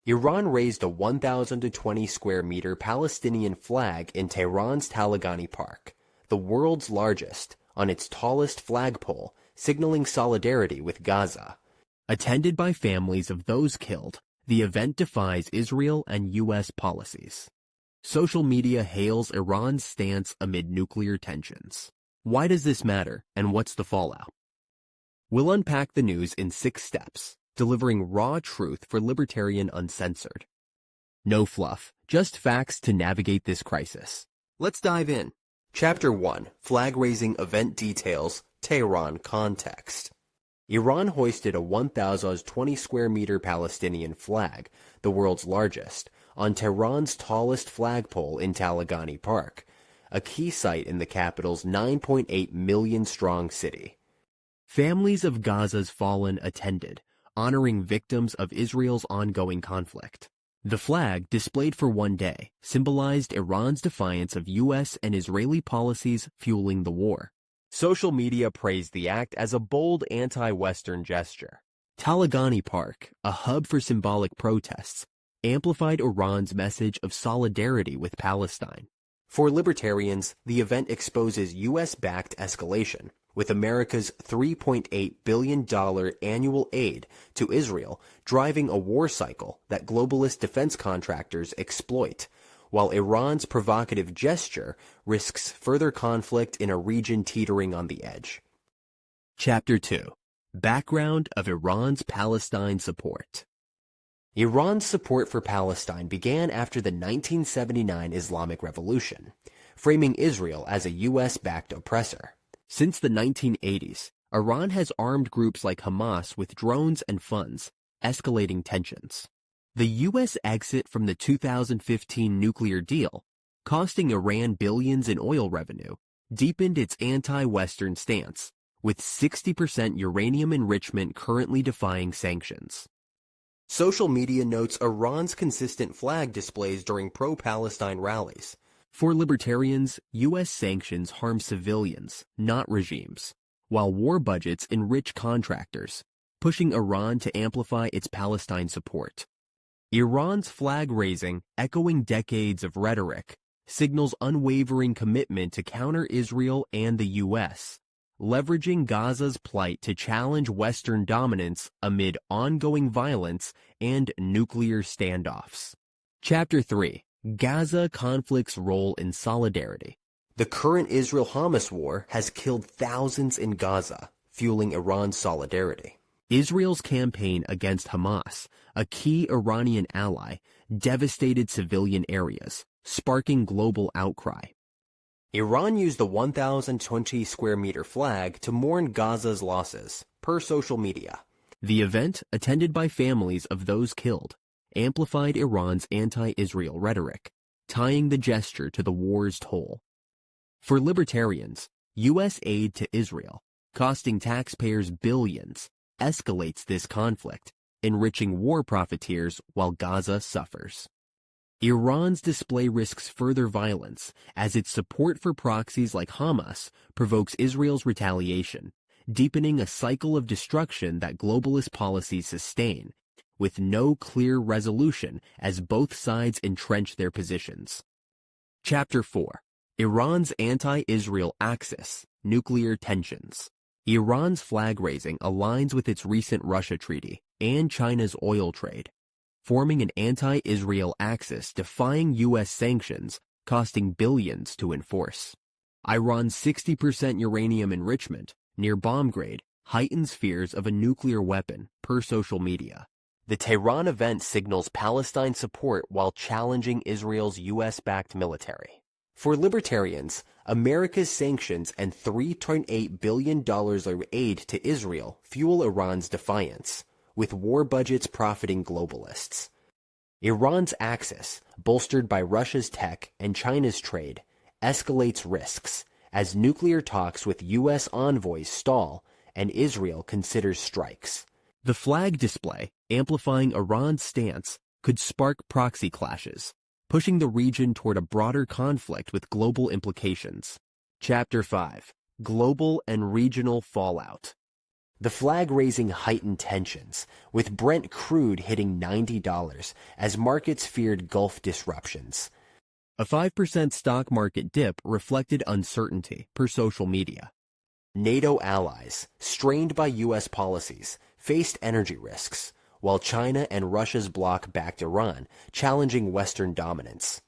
Iran raised a 1,020 square meter Palestinian flag in Tehran's Taleghani Park, the world's largest, on its tallest flagpole, signaling solidarity with Gaza. Attended by families of those killed, the event defies Israel and U.S. policies. Social media hails Iran's stance amid nuclear tensions. Why does this matter, and what's the fallout? We'll unpack the news in 6 steps, delivering raw truth for Libertarian Uncensored. No fluff, just facts to navigate this crisis. Let's dive in. Chapter 1, Flag-Raising Event Details, Tehran Context. Iran hoisted a 1,020 square meter Palestinian flag, the world's largest, on Tehran's tallest flagpole in Taleghani Park, a key site in the capital's 9.8 million strong city. Families of Gaza's fallen attended, honoring victims of Israel's ongoing conflict. The flag, displayed for one day, symbolized Iran's defiance of U.S. and Israeli policies fueling the war. Social media praised the act as a bold anti-Western gesture. Taleghani Park, a hub for symbolic protests, amplified Iran's message of solidarity with Palestine. For libertarians, the event exposes U.S.-backed escalation, with America's $3.8 billion annual aid to Israel driving a war cycle that globalist defense contractors exploit, while Iran's provocative gesture risks further conflict in a region teetering on the edge. Chapter 2. Background of Iran's Palestine support. Iran's support for Palestine began after the 1979 Islamic Revolution, framing Israel as a U.S.-backed oppressor. Since the 1980s, Iran has armed groups like Hamas with drones and funds, escalating tensions. The U.S. exit from the 2015 nuclear deal, costing Iran billions in oil revenue, deepened its anti-Western stance, with 60% uranium enrichment currently defying sanctions. Social media notes Iran's consistent flag displays during pro-Palestine rallies. For libertarians, U.S. sanctions harm civilians, not regimes, while war budgets enrich contractors, pushing Iran to amplify its Palestine support. Iran's flag-raising, echoing decades of rhetoric, signals unwavering commitment to counter Israel and the U.S., leveraging Gaza's plight to challenge Western dominance amid ongoing violence and nuclear standoffs. Chapter 3. Gaza conflict's role in solidarity. The current Israel-Hamas war has killed thousands in Gaza, fueling Iran's solidarity. Israel's campaign against Hamas, a key Iranian ally, devastated civilian areas, sparking global outcry. Iran used the 1,020 square meter flag to mourn Gaza's losses, per social media. The event, attended by families of those killed, amplified Iran's anti-Israel rhetoric, tying the gesture to the war's toll. For libertarians, U.S. aid to Israel, costing taxpayers billions, escalates this conflict, enriching war profiteers while Gaza suffers. Iran's display risks further violence as its support for proxies like Hamas provokes Israel's retaliation, deepening a cycle of destruction that globalist policies sustain, with no clear resolution as both sides entrench their positions. Chapter 4. Iran's anti-Israel axis, nuclear tensions. Iran's flag-raising aligns with its recent Russia treaty and China's oil trade, forming an anti-Israel axis defying U.S. sanctions, costing billions to enforce. Iran's 60% uranium enrichment, near bomb grade, heightens fears of a nuclear weapon, per social media. The Tehran event signals Palestine support while challenging Israel's U.S.-backed military. For libertarians, America's sanctions and $3.8 billion of aid to Israel fuel Iran's defiance, with war budgets profiting globalists. Iran's axis, bolstered by Russia's tech and China's trade, escalates risks as nuclear talks with U.S. envoys stall and Israel considers strikes. The flag display, amplifying Iran's stance, could spark proxy clashes, pushing the region toward a broader conflict with global implications. Chapter 5. Global and regional fallout. The flag raising heightened tensions, with Brent crude hitting $90 as markets feared Gulf disruptions. A 5% stock market dip reflected uncertainty per social media. NATO allies, strained by U.S. policies, faced energy risks, while China and Russia's bloc backed Iran, challenging Western dominance.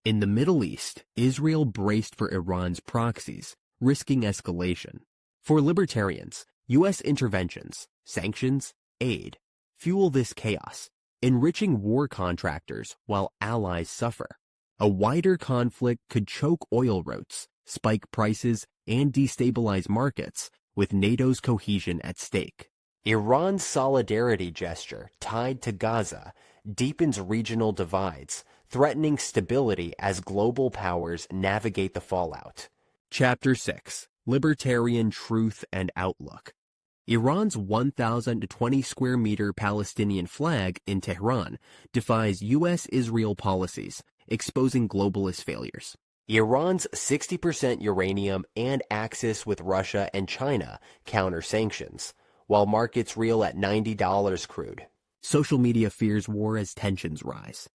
In the Middle East, Israel braced for Iran's proxies, risking escalation. For libertarians, U.S. interventions, sanctions, aid, fuel this chaos, enriching war contractors while allies suffer. A wider conflict could choke oil routes, spike prices, and destabilize markets, with NATO's cohesion at stake. Iran's solidarity gesture, tied to Gaza, deepens regional divides, threatening stability as global powers navigate the fallout. Chapter 6. Libertarian Truth and Outlook. Iran's 1,020 square meter Palestinian flag in Tehran defies U.S.-Israel policies, exposing globalist failures. Iran's 60% uranium and axis with Russia and China counter sanctions, while markets reel at $90 crude. Social media fears war as tensions rise.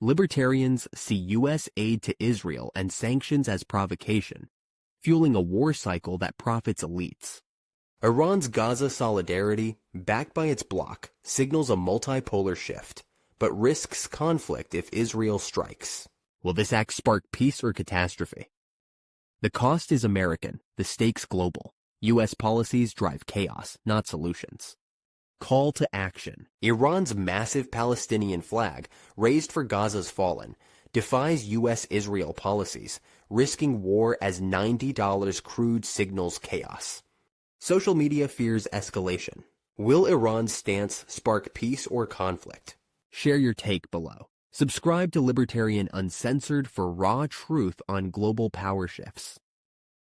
Libertarians see U.S. aid to Israel and sanctions as provocation, fueling a war cycle that profits elites. Iran's Gaza solidarity, backed by its bloc, signals a multipolar shift, but risks conflict if Israel strikes. Will this act spark peace or catastrophe? The cost is American, the stakes global. U.S. policies drive chaos, not solutions. Call to action. Iran's massive Palestinian flag, raised for Gaza's fallen, defies U.S.-Israel policies, risking war as $90 crude signals chaos. Social media fears escalation. Will Iran's stance spark peace or conflict? Share your take below. Subscribe to Libertarian Uncensored for raw truth on global power shifts.